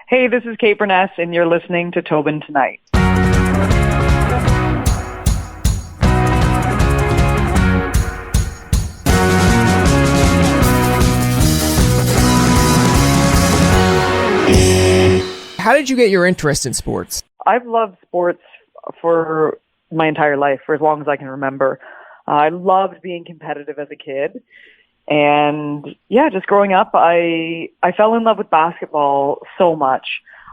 Hey, this is Kate Beirness, and you're listening to Tobin Tonight. How did you get your interest in sports? I've loved sports for my entire life, for as long as I can remember. I loved being competitive as a kid. And yeah, just growing up, I fell in love with basketball so much.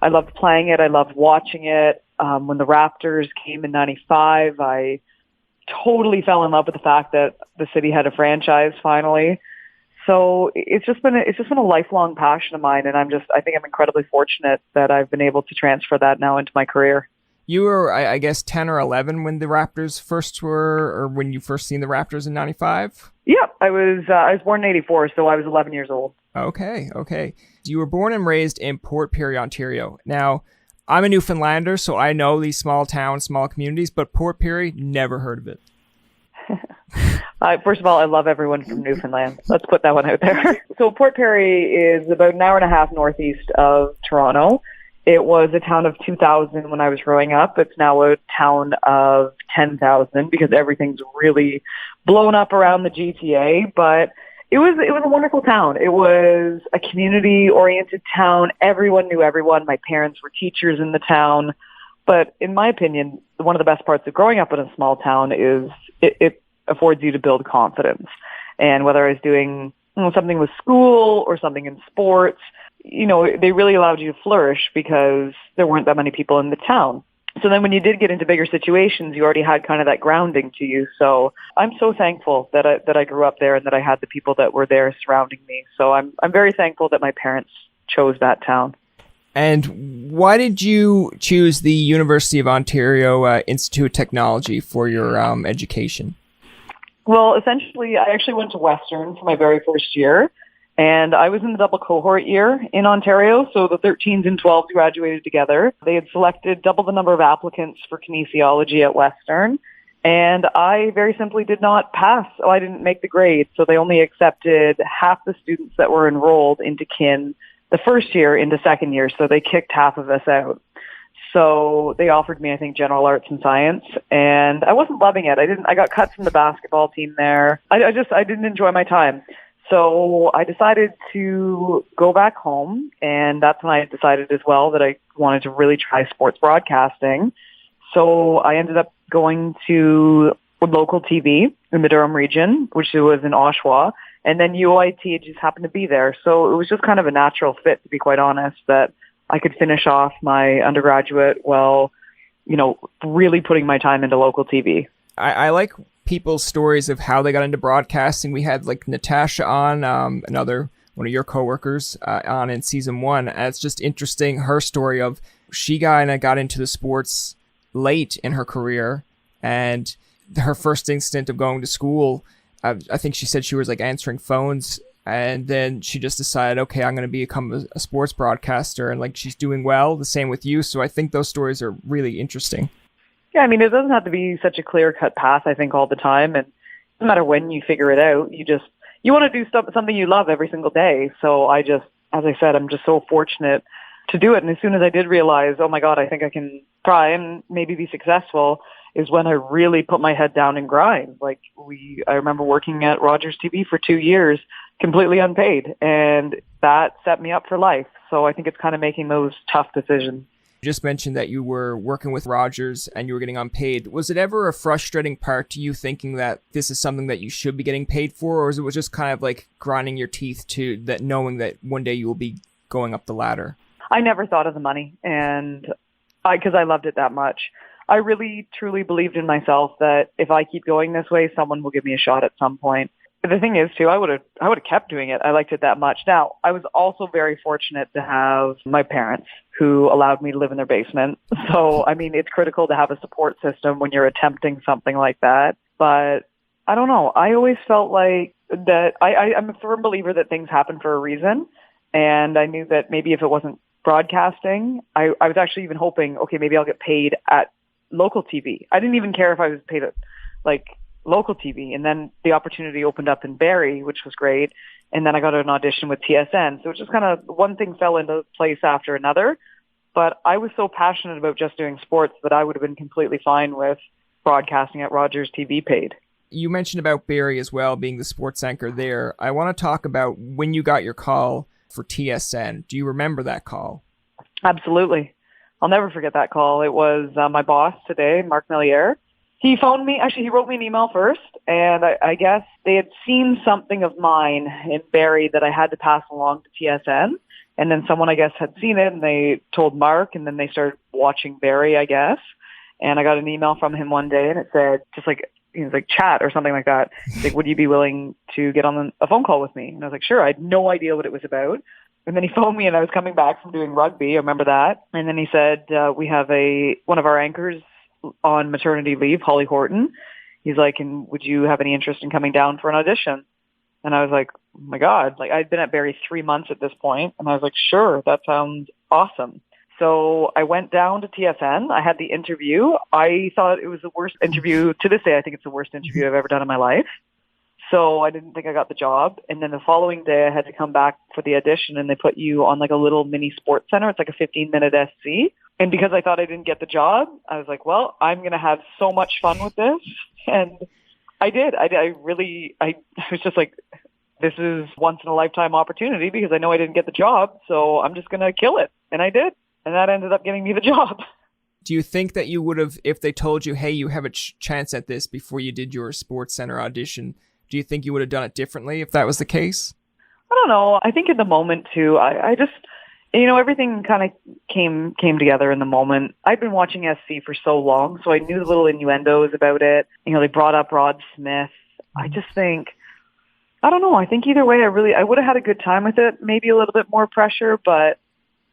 I loved playing it. I loved watching it. When the Raptors came in '95, I totally fell in love with the fact that the city had a franchise finally. So it's just been a lifelong passion of mine, and I think I'm incredibly fortunate that I've been able to transfer that now into my career. You were, I guess, 10 or 11 when the Raptors first were, or when you first seen the Raptors in '95? Yeah, I was born in '84, so I was 11 years old. Okay. You were born and raised in Port Perry, Ontario. Now, I'm a Newfoundlander, so I know these small towns, small communities, but Port Perry, never heard of it. First of all, I love everyone from Newfoundland. Let's put that one out there. So Port Perry is about an hour and a half northeast of Toronto. It was a town of 2,000 when I was growing up. It's now a town of 10,000 because everything's really blown up around the GTA. But it was a wonderful town. It was a community-oriented town. Everyone knew everyone. My parents were teachers in the town. But in my opinion, one of the best parts of growing up in a small town is it affords you to build confidence. And whether I was doing something with school or something in sports, they really allowed you to flourish because there weren't that many people in the town. So then when you did get into bigger situations, you already had kind of that grounding to you. So I'm so thankful that I grew up there and that I had the people that were there surrounding me. So I'm very thankful that my parents chose that town. And why did you choose the University of Ontario Institute of Technology for your education? Well, essentially, I actually went to Western for my very first year, and I was in the double cohort year in Ontario, so the 13s and 12s graduated together. They had selected double the number of applicants for kinesiology at Western, and I very simply did not pass. So I didn't make the grade, so they only accepted half the students that were enrolled into kin the first year into second year, so they kicked half of us out. So they offered me, I think, general arts and science, and I wasn't loving it. I got cut from the basketball team there. I didn't enjoy my time. So I decided to go back home, and that's when I decided as well that I wanted to really try sports broadcasting. So I ended up going to local TV in the Durham region, which was in Oshawa, and then UIT just happened to be there. So it was just kind of a natural fit, to be quite honest, that I could finish off my undergraduate while, really putting my time into local TV. I like people's stories of how they got into broadcasting. We had Natasha on, another one of your coworkers, on in season 1. And it's just interesting, her story of she got into the sports late in her career, and her first instinct of going to school, I think she said she was answering phones. And then she just decided, okay, I'm going to become a sports broadcaster, and she's doing well. The same with you. So I think those stories are really interesting. Yeah, I mean, it doesn't have to be such a clear-cut path, I think, all the time. And it doesn't matter when you figure it out. You want to do something you love every single day. So as I said, I'm just so fortunate to do it. And as soon as I did realize, oh my God, I think I can try and maybe be successful, is when I really put my head down and grind. I remember working at Rogers TV for 2 years, completely unpaid, and that set me up for life. So I think it's kind of making those tough decisions. You just mentioned that you were working with Rogers and you were getting unpaid. Was it ever a frustrating part to you thinking that this is something that you should be getting paid for, or was it just kind of grinding your teeth to that, knowing that one day you will be going up the ladder? I never thought of the money, and because I loved it that much. I really, truly believed in myself that if I keep going this way, someone will give me a shot at some point. But the thing is, too, I would have kept doing it. I liked it that much. Now, I was also very fortunate to have my parents who allowed me to live in their basement. So, I mean, it's critical to have a support system when you're attempting something like that. But I don't know. I always felt like that I'm a firm believer that things happen for a reason. And I knew that maybe if it wasn't broadcasting, I was actually even hoping, okay, maybe I'll get paid at local TV. I didn't even care if I was paid at local TV. And then the opportunity opened up in Barrie, which was great. And then I got an audition with TSN. So it just kind of, one thing fell into place after another. But I was so passionate about just doing sports that I would have been completely fine with broadcasting at Rogers TV paid. You mentioned about Barrie as well, being the sports anchor there. I want to talk about when you got your call for TSN. Do you remember that call? Absolutely. I'll never forget that call. It was my boss today, Mark Milliere. He phoned me. Actually, he wrote me an email first, and I guess they had seen something of mine in Barrie that I had to pass along to TSN. And then someone, I guess, had seen it, and they told Mark, and then they started watching Barrie, I guess. And I got an email from him one day, and it said, just like, it was like chat or something like that. Like, would you be willing to get on a phone call with me? And I was like, sure. I had no idea what it was about. And then he phoned me, and I was coming back from doing rugby. I remember that. And then he said, we have one of our anchors on maternity leave, Holly Horton. He's like, and would you have any interest in coming down for an audition? And I was like, oh my God, like I'd been at Barrie 3 months at this point. And I was like, sure, that sounds awesome. So I went down to TSN. I had the interview. I thought it was the worst interview. To this day, I think it's the worst interview I've ever done in my life. So I didn't think I got the job. And then the following day, I had to come back for the audition, and they put you on like a little mini Sportscentre. It's like a 15-minute SC. And because I thought I didn't get the job, I was like, well, I'm going to have so much fun with this. And I did. I was just like, this is once in a lifetime opportunity because I know I didn't get the job. So I'm just going to kill it. And I did. And that ended up getting me the job. Do you think that you would have, if they told you, hey, you have a chance at this before you did your Sportscentre audition, do you think you would have done it differently if that was the case? I don't know. I think in the moment too, I just, everything kind of came together in the moment. I've been watching SC for so long, so I knew the little innuendos about it. They brought up Rod Smith. I just think, I don't know. I think either way, I would have had a good time with it. Maybe a little bit more pressure, but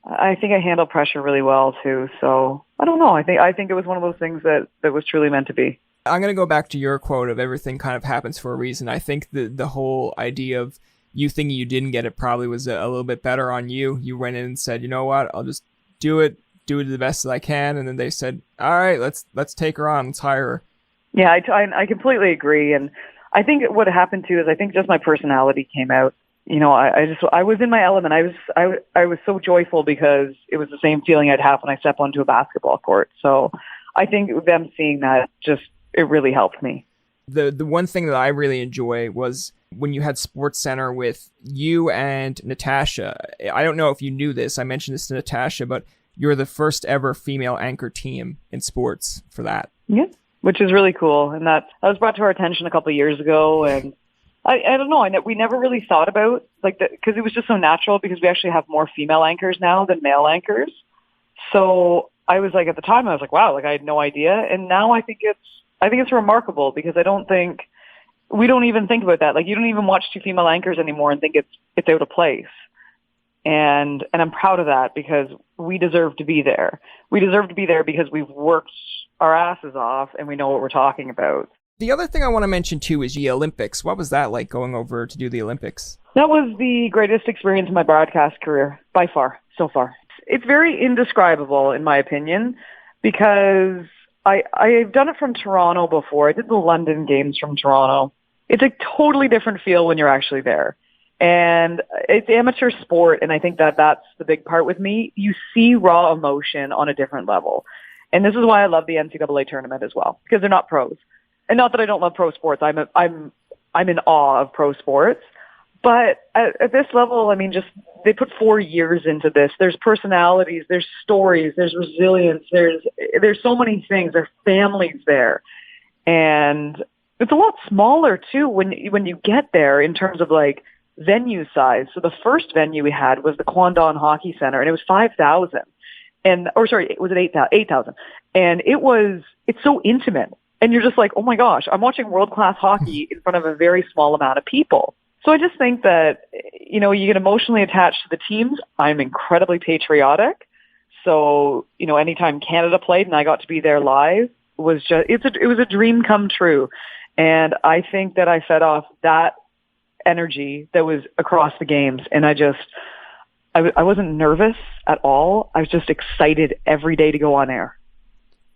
I think I handle pressure really well too. So I don't know. I think it was one of those things that was truly meant to be. I'm going to go back to your quote of everything kind of happens for a reason. I think the whole idea of you thinking you didn't get it probably was a little bit better on you. You went in and said, you know what, I'll just do it the best that I can. And then they said, all right, let's take her on. Let's hire her. Yeah, I completely agree. And I think what happened too is I think just my personality came out. I was in my element. I was so joyful because it was the same feeling I'd have when I step onto a basketball court. So I think them seeing that it really helped me. The one thing that I really enjoy was when you had SportsCenter with you and Natasha. I don't know if you knew this. I mentioned this to Natasha, but you're the first ever female anchor team in sports for that. Yeah, which is really cool. And that was brought to our attention a couple of years ago. And I don't know. We never really thought about because it was just so natural because we actually have more female anchors now than male anchors. So I was like, at the time, I was like, wow, I had no idea. And now I think it's remarkable because we don't even think about that. You don't even watch two female anchors anymore and think it's out of place. And I'm proud of that because we deserve to be there. We deserve to be there because we've worked our asses off and we know what we're talking about. The other thing I want to mention too is the Olympics. What was that like going over to do the Olympics? That was the greatest experience of my broadcast career by far, so far. It's very indescribable in my opinion because I've done it from Toronto before. I did the London Games from Toronto. It's a totally different feel when you're actually there. And it's amateur sport, and I think that's the big part with me. You see raw emotion on a different level. And this is why I love the NCAA tournament as well, because they're not pros. And not that I don't love pro sports. I'm in awe of pro sports. But at this level, they put 4 years into this. There's personalities, there's stories, there's resilience, there's so many things. There's families there. And it's a lot smaller too when you get there in terms of venue size. So the first venue we had was the Kwandon Hockey Center, and it was 5,000. Was it 8,000? And it's so intimate. And you're just like, oh my gosh, I'm watching world-class hockey in front of a very small amount of people. So I just think that, you get emotionally attached to the teams. I'm incredibly patriotic. So, anytime Canada played and I got to be there live it was a dream come true. And I think that I fed off that energy that was across the games. And I wasn't nervous at all. I was just excited every day to go on air.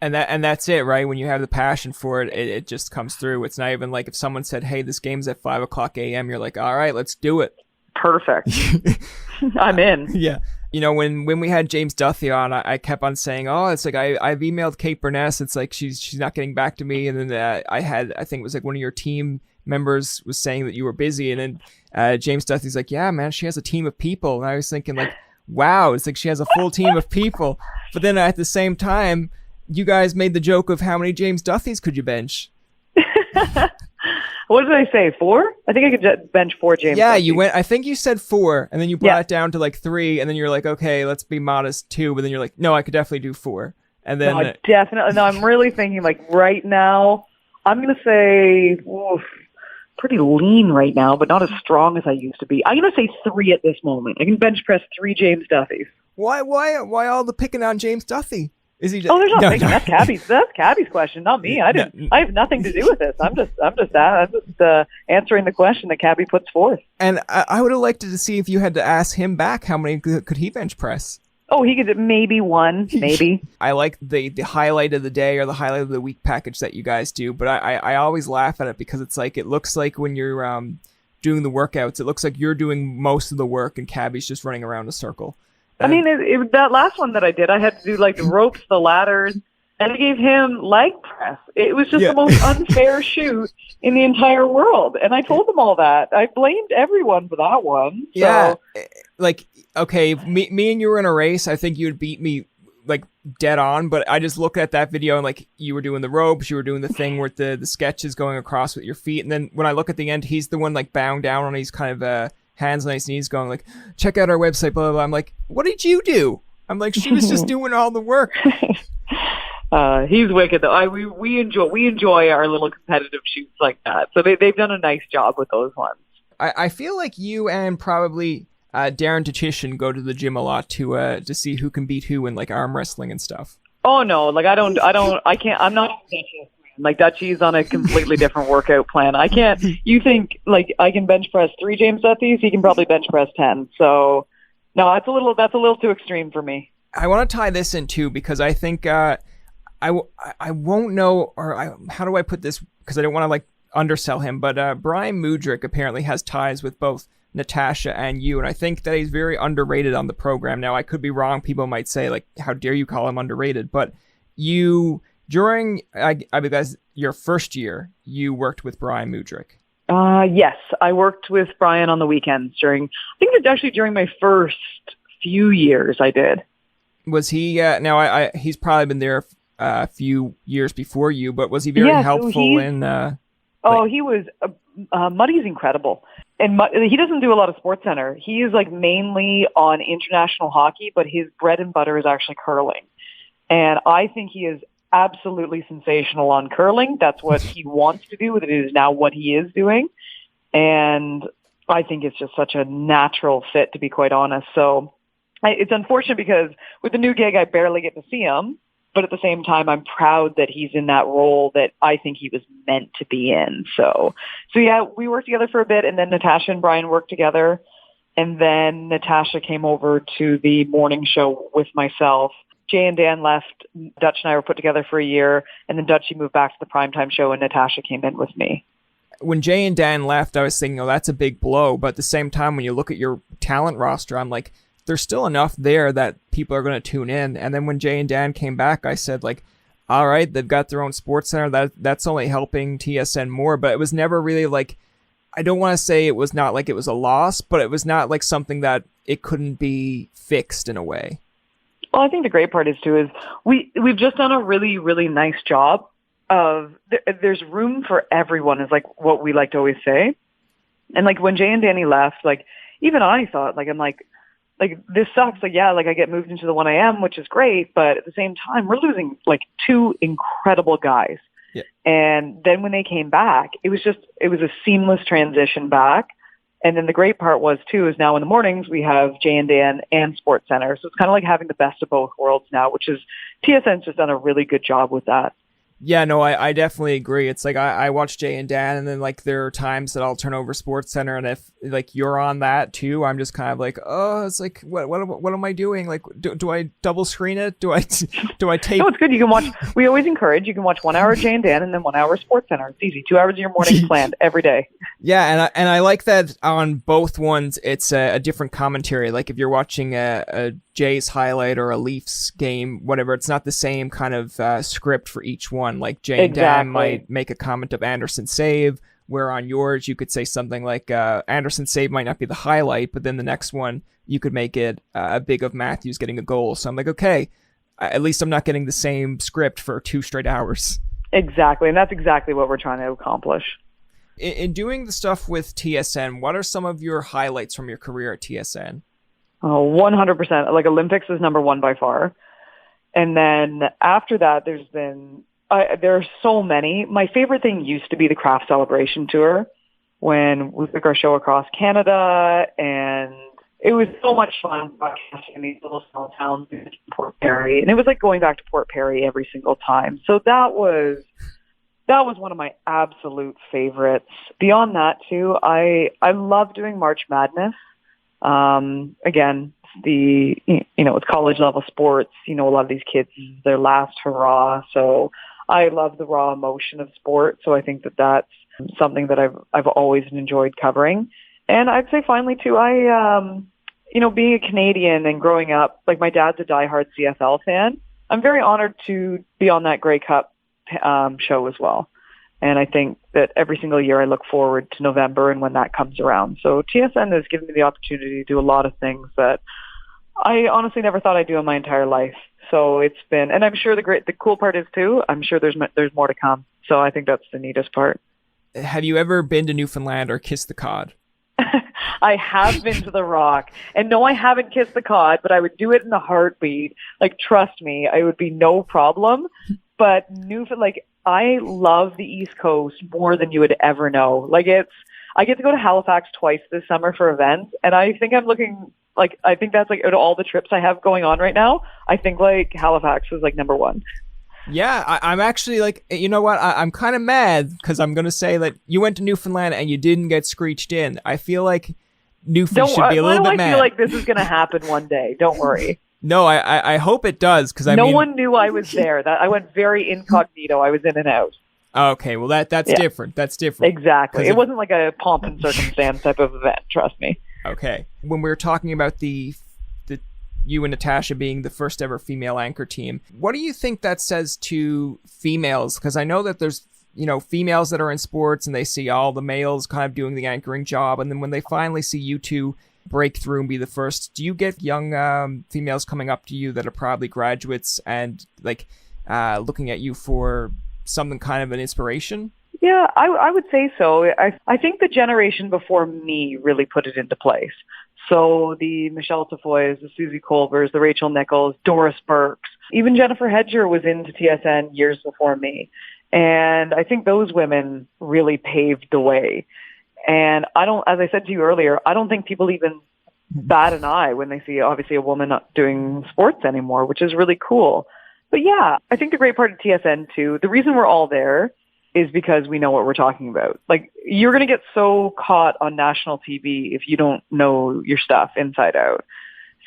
And that's it, right? When you have the passion for it, it just comes through. It's not even like if someone said, hey, this game's at 5:00 a.m., you're like, all right, let's do it. Perfect. I'm in. Yeah. You know, when we had James Duthie on, I kept on saying, oh, it's like I've emailed Kate Beirness. It's like she's not getting back to me. And then I think it was like one of your team members was saying that you were busy. And then James Duthie's like, yeah, man, she has a team of people. And I was thinking like, wow, it's like she has a full team of people. But then at the same time, you guys made the joke of how many James Duthies could you bench? What did I say? 4? I think I could bench 4 James. Yeah, Duthies. you went. I think you said 4, and then you brought it down to like 3, and then you're like, okay, let's be modest 2. But then you're like, no, I could definitely do 4. And then no, definitely. No, I'm really thinking like right now. I'm gonna say pretty lean right now, but not as strong as I used to be. I'm gonna say 3 at this moment. I can bench press 3 James Duthies. Why all the picking on James Duthie? Is he? There's not picking. That's Cabby's question, not me. I have nothing to do with this. I'm just answering the question that Cabby puts forth. And I would have liked to see if you had to ask him back how many could he bench press. Oh, he could maybe 1, maybe. I like the highlight of the day or the highlight of the week package that you guys do, but I always laugh at it because it's like it looks like when you're doing the workouts, it looks like you're doing most of the work and Cabby's just running around a circle. I mean, that last one that I did, I had to do like the ropes, the ladders, and I gave him leg press. It was just the most unfair shoot in the entire world. And I told them all that. I blamed everyone for that one. So. Yeah. Like, okay, me and you were in a race. I think you would beat me like dead on, but I just looked at that video and like you were doing the ropes, you were doing the thing where the sketches going across with your feet. And then when I look at the end, he's the one like bowing down on his kind of hands on his knees going like, check out our website, blah, blah, blah. I'm like, what did you do? I'm like, she was just doing all the work. He's wicked though. We enjoy our little competitive shoots like that. So they've done a nice job with those ones. I feel like you and probably Darren Tachishan go to the gym a lot to see who can beat who in like arm wrestling and stuff. Oh no, like I can't. I'm not like Dutchie's on a completely different workout plan. I can't. You think like I can bench press 3 James Duthies? He can probably bench press 10. So no, that's a little too extreme for me. I want to tie this in too because I think I won't know how do I put this because I don't want to like undersell him, but Brian Mudryk apparently has ties with both Natasha and you, and I think that he's very underrated on the program. Now I could be wrong. People might say like, how dare you call him underrated? But you during I guess your first year you worked with Brian Mudryk. Yes, I worked with Brian on the weekends during my first few years I did. Was he now he's probably been there a few years before you, but was he very helpful in he was Muddy's incredible. And he doesn't do a lot of Sportscentre. He is like mainly on international hockey, but his bread and butter is actually curling. And I think he is absolutely sensational on curling. That's what he wants to do. It is now what he is doing. And I think it's just such a natural fit, to be quite honest. So it's unfortunate because with the new gig, I barely get to see him. But at the same time, I'm proud that he's in that role that I think he was meant to be in. So yeah, we worked together for a bit, and then Natasha and Brian worked together. And then Natasha came over to the morning show with myself. Jay and Dan left. Dutch and I were put together for a year, and then Dutchie moved back to the primetime show, and Natasha came in with me. When Jay and Dan left, I was thinking, oh, that's a big blow. But at the same time, when you look at your talent roster, I'm like, there's still enough there that people are going to tune in. And then when Jay and Dan came back, I said, like, all right, they've got their own Sportscentre. That's only helping TSN more. But it was never really like, I don't want to say it was not like it was a loss, but it was not like something that it couldn't be fixed in a way. Well, I think the great part is we've just done a really, really nice job of there's room for everyone is like what we like to always say. And like when Jay and Danny left, like even I thought like, I'm like this sucks. Like, yeah, like I get moved into the 1AM, which is great. But at the same time, we're losing like 2 incredible guys. Yeah. And then when they came back, it was a seamless transition back. And then the great part was too, is now in the mornings we have Jay and Dan and Sportscentre. So it's kind of like having the best of both worlds now, which is TSN's just done a really good job with that. Yeah, no, I definitely agree. It's like I watch Jay and Dan, and then like there are times that I'll turn over Sportscentre, and if like you're on that too, I'm just kind of like, oh, it's like what am I doing? Like, do I double screen it? Do I tape? No, it's good. You can watch. We always encourage you can watch 1 hour Jay and Dan, and then 1 hour Sportscentre. It's easy. 2 hours of your morning planned every day. Yeah, and I like that on both ones. It's a different commentary. Like if you're watching a Jays highlight or a Leafs game, whatever, it's not the same kind of script for each one. Like Jay and Dan might make a comment of Anderson's save, where on yours you could say something like Anderson's save might not be the highlight, but then the next one you could make it a big of Matthews getting a goal. So I'm like, okay, at least I'm not getting the same script for 2 straight hours. Exactly, and that's exactly what we're trying to accomplish. In doing the stuff with TSN, what are some of your highlights from your career at TSN? Oh, 100%. Like Olympics is number one by far. And then after that, there are so many. My favorite thing used to be the Craft Celebration Tour when we took our show across Canada, and it was so much fun broadcasting in these little small towns in Port Perry. And it was like going back to Port Perry every single time. So that was one of my absolute favorites. Beyond that too, I love doing March Madness. Again, it's college level sports. A lot of these kids, their last hurrah. So I love the raw emotion of sport. So I think that that's something that I've always enjoyed covering. And I'd say finally too, being a Canadian and growing up, like my dad's a diehard CFL fan. I'm very honored to be on that Grey Cup show as well. And I think that every single year I look forward to November and when that comes around. So TSN has given me the opportunity to do a lot of things that I honestly never thought I'd do in my entire life. So it's been, and I'm sure the cool part is too, I'm sure there's more to come. So I think that's the neatest part. Have you ever been to Newfoundland or kissed the cod? I have been to the Rock, and no, I haven't kissed the cod, but I would do it in a heartbeat. Like, trust me, it would be no problem. But Newfoundland, I love the East Coast more than you would ever know. I get to go to Halifax twice this summer for events, and I think I think that's out of all the trips I have going on right now, I think Halifax is number one. Yeah, I'm actually you know what? I'm kind of mad because I'm going to say that you went to Newfoundland and you didn't get screeched in. I feel like Newfoundland should be a little bit mad. I feel like this is going to happen one day. Don't worry. No, I hope it does because no one knew I was there. That I went very incognito. I was in and out. Okay, well that's different. That's different. Exactly. It wasn't like a pomp and circumstance type of event. Trust me. Okay. When we were talking about the you and Natasha being the first ever female anchor team, what do you think that says to females? Because I know that there's females that are in sports and they see all the males kind of doing the anchoring job, and then when they finally see you two break through and be the first, do you get young females coming up to you that are probably graduates and looking at you for something kind of an inspiration? Yeah, I would say so. I think the generation before me really put it into place. So the Michelle Tafoy's, the Susie Colbers, the Rachel Nichols, Doris Burks, even Jennifer Hedger was into TSN years before me. And I think those women really paved the way. And as I said to you earlier, I don't think people even bat an eye when they see obviously a woman not doing sports anymore, which is really cool. But yeah, I think the great part of TSN too, the reason we're all there is because we know what we're talking about. You're going to get so caught on national TV if you don't know your stuff inside out.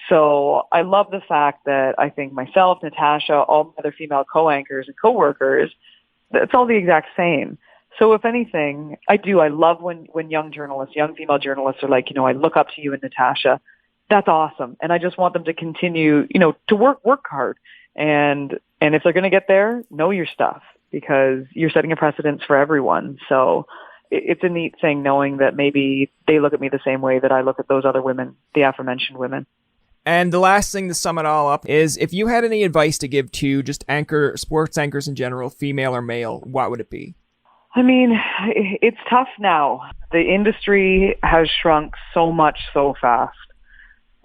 So I love the fact that I think myself, Natasha, all my other female co-anchors and co-workers, it's all the exact same. So if anything, I love when young female journalists are like, I look up to you and Natasha. That's awesome. And I just want them to continue, to work hard. And if they're going to get there, know your stuff, because you're setting a precedence for everyone. So it's a neat thing knowing that maybe they look at me the same way that I look at those other women, the aforementioned women. And the last thing to sum it all up is, if you had any advice to give to just sports anchors in general, female or male, what would it be? I mean, it's tough now. The industry has shrunk so much so fast.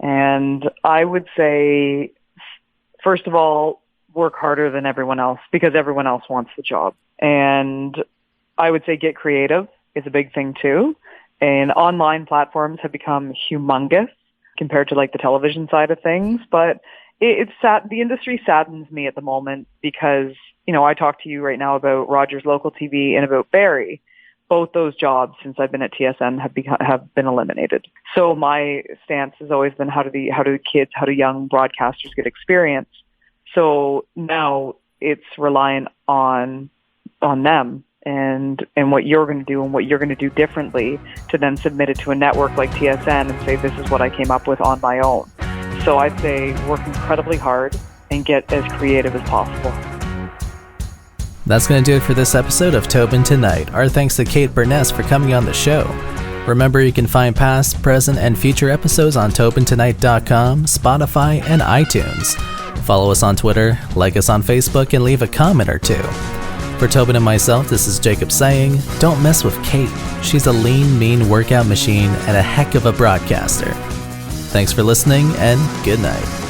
And I would say, first of all, work harder than everyone else, because everyone else wants the job. And I would say get creative is a big thing too. And online platforms have become humongous compared to the television side of things. But it's sad. The industry saddens me at the moment because I talk to you right now about Rogers Local TV and about Barry. Both those jobs, since I've been at TSN, have been eliminated. So my stance has always been how do young broadcasters get experience? So now it's relying on them and what you're going to do and what you're going to do differently to then submit it to a network like TSN and say, this is what I came up with on my own. So I'd say work incredibly hard and get as creative as possible. That's going to do it for this episode of Tobin Tonight. Our thanks to Kate Beirness for coming on the show. Remember, you can find past, present, and future episodes on TobinTonight.com, Spotify, and iTunes. Follow us on Twitter, like us on Facebook, and leave a comment or two. For Tobin and myself, this is Jacob saying, don't mess with Kate. She's a lean, mean workout machine and a heck of a broadcaster. Thanks for listening, and good night.